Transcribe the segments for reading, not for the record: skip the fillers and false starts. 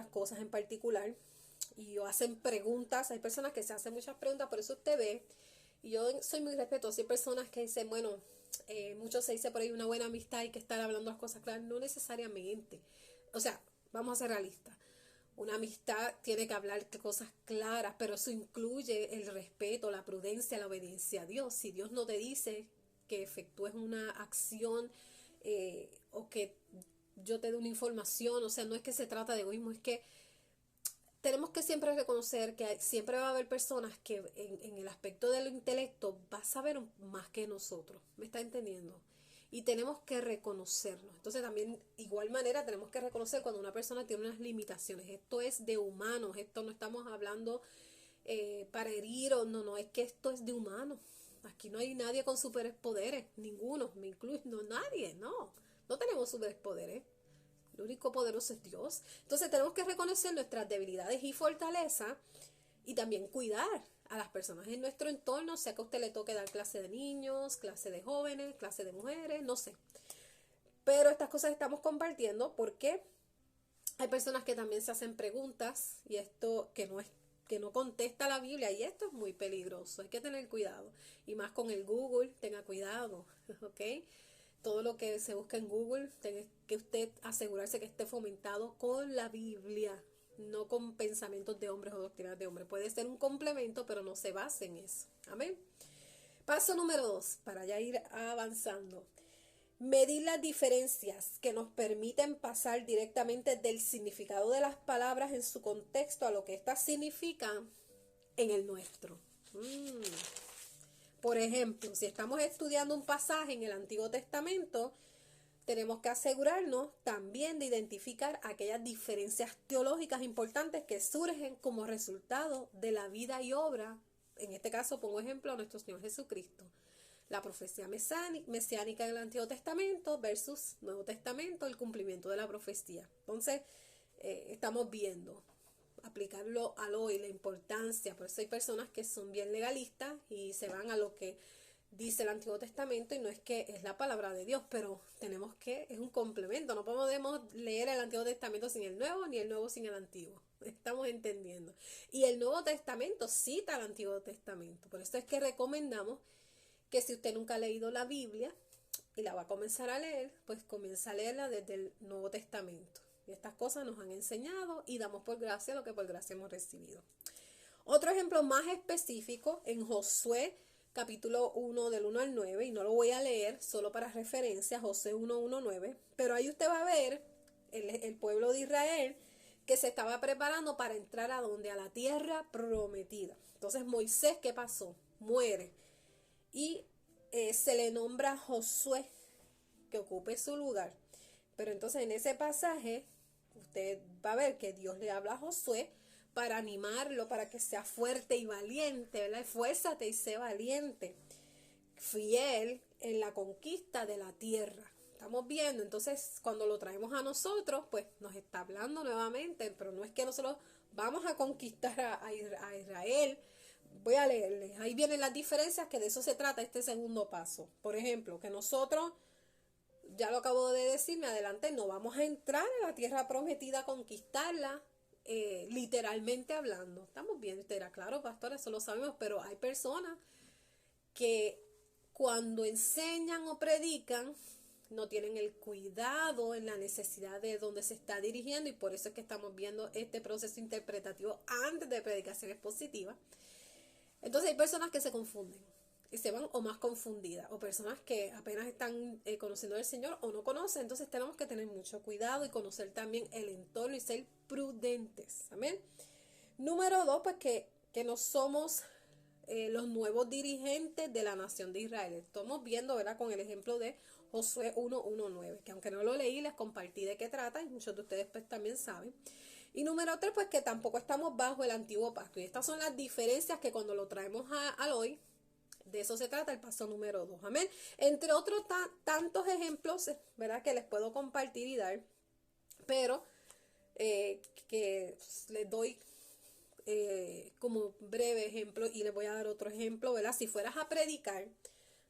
ciertas cosas en particular y o hacen preguntas. Hay personas que se hacen muchas preguntas, por eso usted ve, y yo soy muy respetuosa. Hay personas que dicen, bueno, mucho se dice por ahí, una buena amistad hay que estar hablando las cosas claras. No necesariamente. O sea, vamos a ser realistas. Una amistad tiene que hablar de cosas claras, pero eso incluye el respeto, la prudencia, la obediencia a Dios. Si Dios no te dice que efectúes una acción o que yo te dé una información, o sea, no es que se trata de egoísmo, es que tenemos que siempre reconocer que siempre va a haber personas que en el aspecto del intelecto va a saber más que nosotros, ¿me está entendiendo? Y tenemos que reconocerlo. Entonces también, igual manera, tenemos que reconocer cuando una persona tiene unas limitaciones. Esto es de humanos, esto no estamos hablando para herir o no, no, es que esto es de humanos. Aquí no hay nadie con superpoderes, ninguno, me incluye, no, nadie, no tenemos superpoderes. El único poderoso es Dios. Entonces tenemos que reconocer nuestras debilidades y fortalezas y también cuidar a las personas en nuestro entorno, sea que a usted le toque dar clase de niños, clase de jóvenes, clase de mujeres, no sé. Pero estas cosas estamos compartiendo porque hay personas que también se hacen preguntas y esto que no contesta la Biblia y esto es muy peligroso, hay que tener cuidado y más con el Google, tenga cuidado, ¿ok? Todo lo que se busca en Google, tiene que usted asegurarse que esté fomentado con la Biblia, no con pensamientos de hombres o doctrinas de hombres. Puede ser un complemento, pero no se base en eso. Amén. Paso número 2, para ya ir avanzando. Medir las diferencias que nos permiten pasar directamente del significado de las palabras en su contexto a lo que éstas significan en el nuestro. Por ejemplo, si estamos estudiando un pasaje en el Antiguo Testamento, tenemos que asegurarnos también de identificar aquellas diferencias teológicas importantes que surgen como resultado de la vida y obra, en este caso pongo ejemplo a nuestro Señor Jesucristo. La profecía mesiánica en el Antiguo Testamento versus Nuevo Testamento, el cumplimiento de la profecía. Entonces, estamos viendo aplicarlo al hoy, la importancia. Por eso hay personas que son bien legalistas y se van a lo que dice el Antiguo Testamento y no es que es la palabra de Dios, pero tenemos que, es un complemento, no podemos leer el Antiguo Testamento sin el Nuevo, ni el Nuevo sin el Antiguo, estamos entendiendo. Y el Nuevo Testamento cita al Antiguo Testamento, por eso es que recomendamos que si usted nunca ha leído la Biblia y la va a comenzar a leer, pues comienza a leerla desde el Nuevo Testamento. Y estas cosas nos han enseñado y damos por gracia lo que por gracia hemos recibido. Otro ejemplo más específico en Josué capítulo 1 del 1 al 9, y no lo voy a leer solo para referencia, Josué 1, 1, 9, pero ahí usted va a ver el pueblo de Israel que se estaba preparando para entrar a donde, a la tierra prometida. Entonces Moisés, ¿qué pasó? Muere y se le nombra a Josué que ocupe su lugar. Pero entonces en ese pasaje usted va a ver que Dios le habla a Josué para animarlo, para que sea fuerte y valiente, ¿verdad? Esfuérzate y sé valiente, fiel en la conquista de la tierra. Estamos viendo, entonces cuando lo traemos a nosotros, pues nos está hablando nuevamente, pero no es que nosotros vamos a conquistar a Israel. Voy a leerles, ahí vienen las diferencias, que de eso se trata este segundo paso. Por ejemplo, que nosotros, ya lo acabo de decir, me adelanté, no vamos a entrar en la tierra prometida a conquistarla, literalmente hablando. Estamos bien, usted era claro, pastor, eso lo sabemos, pero hay personas que cuando enseñan o predican no tienen el cuidado en la necesidad de donde se está dirigiendo, y por eso es que estamos viendo este proceso interpretativo antes de predicaciones positivas. Entonces hay personas que se confunden y se van o más confundidas, o personas que apenas están conociendo al Señor o no conocen. Entonces tenemos que tener mucho cuidado y conocer también el entorno y ser prudentes. Amén. Número 2, pues que no somos los nuevos dirigentes de la nación de Israel. Estamos viendo, ¿verdad?, con el ejemplo de Josué 1:1-9, que aunque no lo leí, les compartí de qué trata y muchos de ustedes pues también saben. Y número 3, pues que tampoco estamos bajo el antiguo pacto. Y estas son las diferencias que cuando lo traemos al hoy, de eso se trata el paso número 2. Amén. Entre otros tantos ejemplos, ¿verdad?, que les puedo compartir y dar, pero que les doy como breve ejemplo, y les voy a dar otro ejemplo, ¿verdad? Si fueras a predicar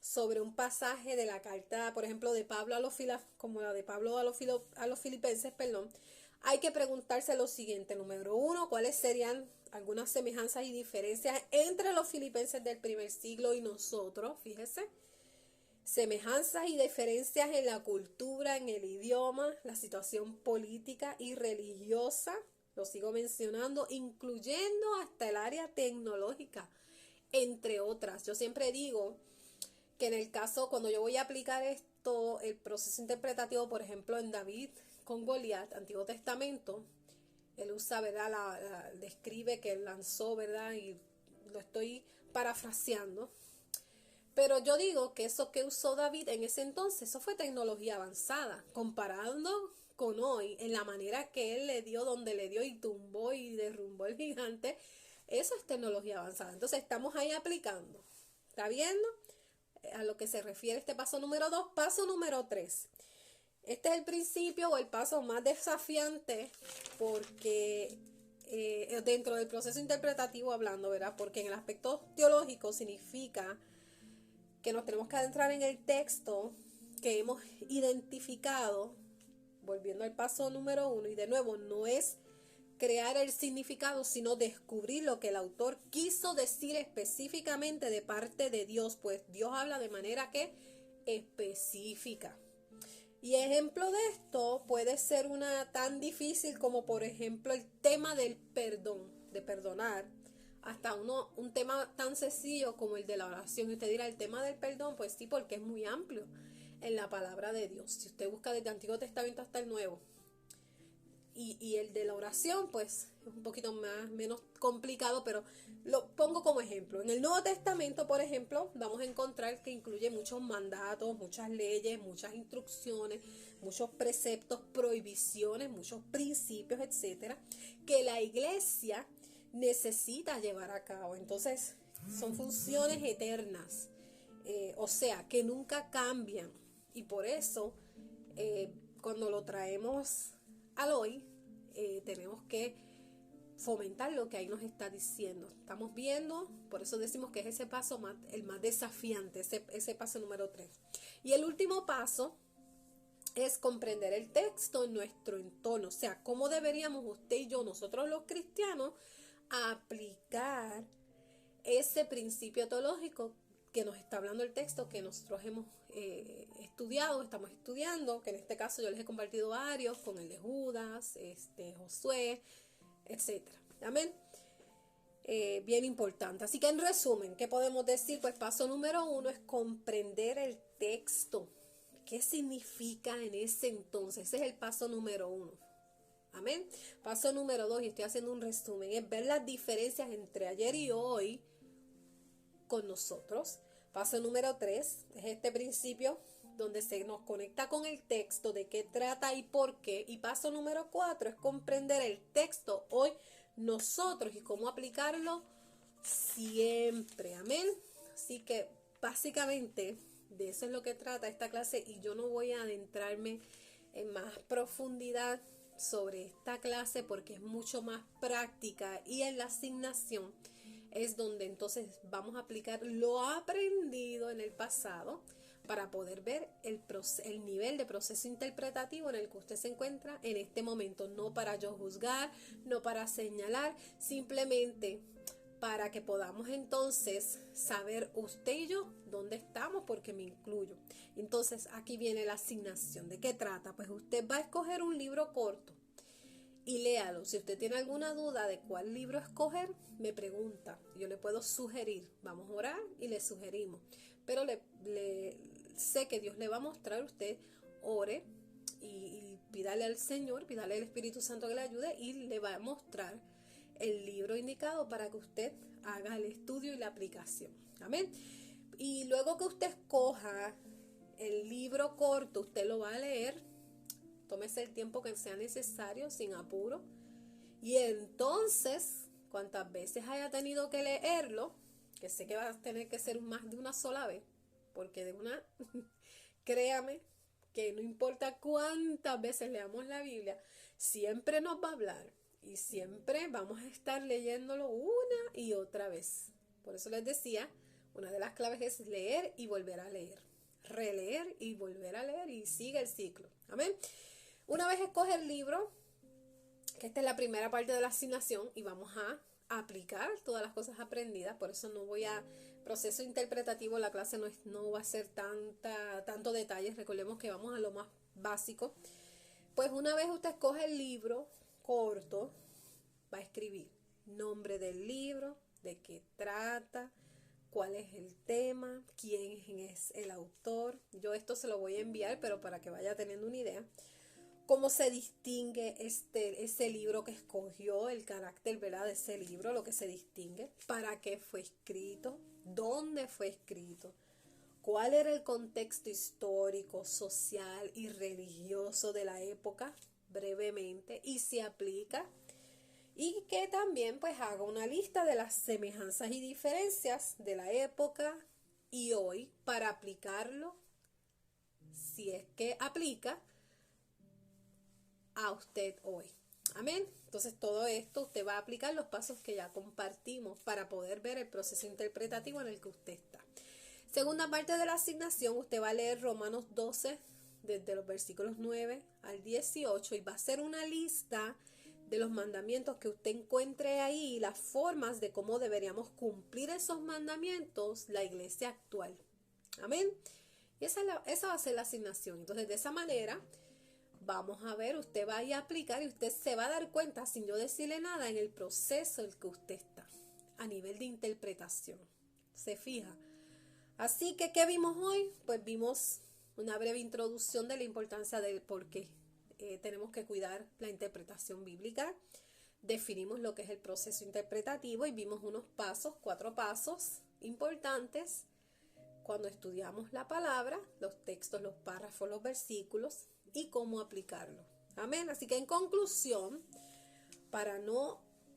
sobre un pasaje de la carta, por ejemplo, de Pablo a los como la de Pablo a los filipenses, perdón, hay que preguntarse lo siguiente. Número uno, ¿cuáles serían algunas semejanzas y diferencias entre los filipenses del primer siglo y nosotros? Fíjese. Semejanzas y diferencias en la cultura, en el idioma, la situación política y religiosa, lo sigo mencionando, incluyendo hasta el área tecnológica, entre otras. Yo siempre digo que en el caso, cuando yo voy a aplicar esto, el proceso interpretativo, por ejemplo, en David con Goliat, Antiguo Testamento, él usa, ¿verdad? Describe que él lanzó, ¿verdad? Y lo estoy parafraseando. Pero yo digo que eso que usó David en ese entonces, eso fue tecnología avanzada, comparando con hoy, en la manera que él le dio, donde le dio y tumbó y derrumbó el gigante, eso es tecnología avanzada. Entonces estamos ahí aplicando. ¿Está viendo? A lo que se refiere este paso número 2. Paso número 3. Este es el principio o el paso más desafiante porque dentro del proceso interpretativo hablando, ¿verdad? Porque en el aspecto teológico significa que nos tenemos que adentrar en el texto que hemos identificado, volviendo al paso número 1, y de nuevo no es crear el significado, sino descubrir lo que el autor quiso decir específicamente de parte de Dios, pues Dios habla de manera que específica. Y ejemplo de esto puede ser una tan difícil como por ejemplo el tema del perdón, de perdonar, hasta un tema tan sencillo como el de la oración. Y usted dirá, el tema del perdón, pues sí, porque es muy amplio en la palabra de Dios. Si usted busca desde el Antiguo Testamento hasta el Nuevo. Y el de la oración, pues es un poquito menos complicado, pero lo pongo como ejemplo. En el Nuevo Testamento, por ejemplo, vamos a encontrar que incluye muchos mandatos, muchas leyes, muchas instrucciones, muchos preceptos, prohibiciones, muchos principios, etcétera, que la iglesia necesita llevar a cabo. Entonces, son funciones eternas, o sea, que nunca cambian. Y por eso, cuando lo traemos al hoy, tenemos que fomentar lo que ahí nos está diciendo. Estamos viendo, por eso decimos que es ese paso el más desafiante, ese paso número 3. Y el último paso es comprender el texto en nuestro entorno, o sea, cómo deberíamos usted y yo, nosotros los cristianos, aplicar ese principio teológico que nos está hablando el texto, que nosotros hemos estamos estudiando, que en este caso yo les he compartido varios, con el de Judas, Josué, etcétera. Amén. Bien importante. Así que en resumen, ¿qué podemos decir? Pues paso número 1 es comprender el texto. ¿Qué significa en ese entonces? Ese es el paso número 1. Amén. Paso número 2, y estoy haciendo un resumen, es ver las diferencias entre ayer y hoy con nosotros. Paso número 3 es este principio donde se nos conecta con el texto, de qué trata y por qué. Y paso número 4 es comprender el texto hoy nosotros y cómo aplicarlo siempre. Amén. Así que básicamente de eso es lo que trata esta clase, y yo no voy a adentrarme en más profundidad sobre esta clase porque es mucho más práctica, y en la asignación es donde entonces vamos a aplicar lo aprendido en el pasado para poder ver el nivel de proceso interpretativo en el que usted se encuentra en este momento. No para yo juzgar, no para señalar, simplemente para que podamos entonces saber usted y yo dónde estamos, porque me incluyo. Entonces aquí viene la asignación. ¿De qué trata? Pues usted va a escoger un libro corto y léalo. Si usted tiene alguna duda de cuál libro escoger, me pregunta. Yo le puedo sugerir. Vamos a orar y le sugerimos. Pero sé que Dios le va a mostrar. Usted ore y pídale al Señor, pídale al Espíritu Santo que le ayude, y le va a mostrar el libro indicado para que usted haga el estudio y la aplicación. Amén. Y luego que usted escoja el libro corto, usted lo va a leer. Tómese el tiempo que sea necesario, sin apuro. Y entonces, cuantas veces haya tenido que leerlo, que sé que va a tener que ser más de una sola vez, porque de una, créame, que no importa cuántas veces leamos la Biblia, siempre nos va a hablar. Y siempre vamos a estar leyéndolo una y otra vez. Por eso les decía, una de las claves es leer y volver a leer. Releer y volver a leer, y sigue el ciclo. Amén. Una vez escoge el libro, que esta es la primera parte de la asignación y vamos a aplicar todas las cosas aprendidas. Por eso no voy a proceso interpretativo, la clase no va a ser tanto detalles. Recordemos que vamos a lo más básico. Pues una vez usted escoge el libro corto, va a escribir nombre del libro, de qué trata, cuál es el tema, quién es el autor. Yo esto se lo voy a enviar, pero para que vaya teniendo una idea. Cómo se distingue ese libro que escogió, el carácter, ¿verdad?, de ese libro, lo que se distingue, para qué fue escrito, dónde fue escrito, cuál era el contexto histórico, social y religioso de la época, brevemente, y se aplica. Y que también pues haga una lista de las semejanzas y diferencias de la época y hoy para aplicarlo, si es que aplica, a usted hoy. Amén. Entonces todo esto usted va a aplicar los pasos que ya compartimos para poder ver el proceso interpretativo en el que usted está. Segunda parte de la asignación, usted va a leer Romanos 12 desde los versículos 9 al 18 y va a hacer una lista de los mandamientos que usted encuentre ahí y las formas de cómo deberíamos cumplir esos mandamientos la iglesia actual. Amén. Y esa va a ser la asignación. Entonces de esa manera vamos a ver, usted va a ir a aplicar y usted se va a dar cuenta, sin yo decirle nada, en el proceso en el que usted está, a nivel de interpretación. ¿Se fija? Así que, ¿qué vimos hoy? Pues vimos una breve introducción de la importancia del por qué tenemos que cuidar la interpretación bíblica. Definimos lo que es el proceso interpretativo y vimos unos pasos, 4 pasos importantes cuando estudiamos la palabra, los textos, los párrafos, los versículos, y cómo aplicarlo. Amén. Así que en conclusión,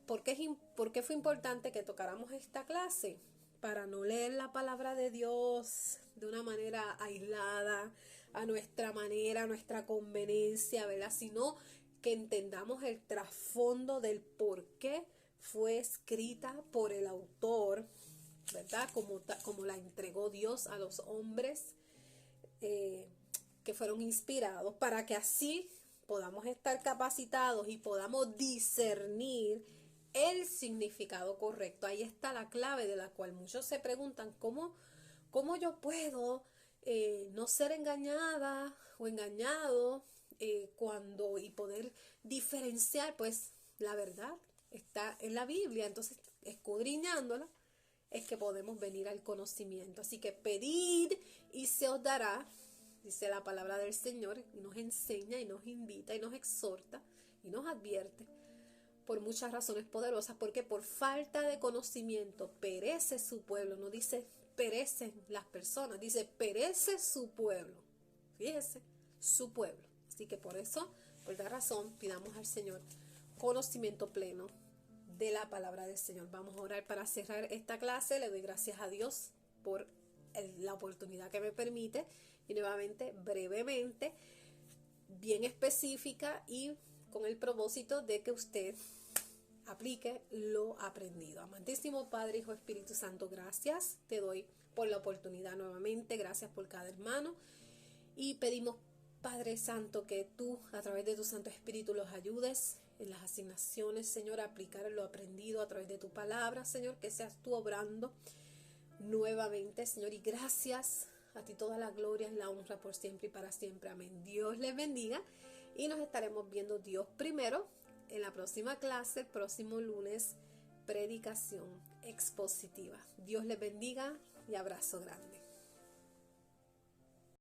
¿por qué fue importante que tocáramos esta clase? Para no leer la palabra de Dios de una manera aislada, a nuestra manera, a nuestra conveniencia, ¿verdad? Sino que entendamos el trasfondo del por qué fue escrita por el autor, ¿verdad? Como la entregó Dios a los hombres que fueron inspirados, para que así podamos estar capacitados y podamos discernir el significado correcto. Ahí está la clave de la cual muchos se preguntan, ¿cómo yo puedo no ser engañada o engañado y poder diferenciar? Pues la verdad está en la Biblia. Entonces, escudriñándola es que podemos venir al conocimiento. Así que pedid y se os dará, dice la palabra del Señor, y nos enseña y nos invita y nos exhorta y nos advierte por muchas razones poderosas, porque por falta de conocimiento perece su pueblo. No dice perecen las personas, dice perece su pueblo. Fíjese, su pueblo. Así que por eso, por esta razón, pidamos al Señor conocimiento pleno de la palabra del Señor. Vamos a orar para cerrar esta clase. Le doy gracias a Dios por la oportunidad que me permite, y nuevamente, brevemente, bien específica y con el propósito de que usted aplique lo aprendido. Amantísimo Padre, Hijo, Espíritu Santo, gracias te doy por la oportunidad nuevamente, gracias por cada hermano, y pedimos, Padre Santo, que tú a través de tu Santo Espíritu los ayudes en las asignaciones, Señor, a aplicar lo aprendido a través de tu palabra, Señor, que seas tú obrando nuevamente, Señor, y gracias a ti toda la gloria y la honra por siempre y para siempre. Amén. Dios les bendiga y nos estaremos viendo Dios primero en la próxima clase, el próximo lunes, predicación expositiva. Dios les bendiga y abrazo grande.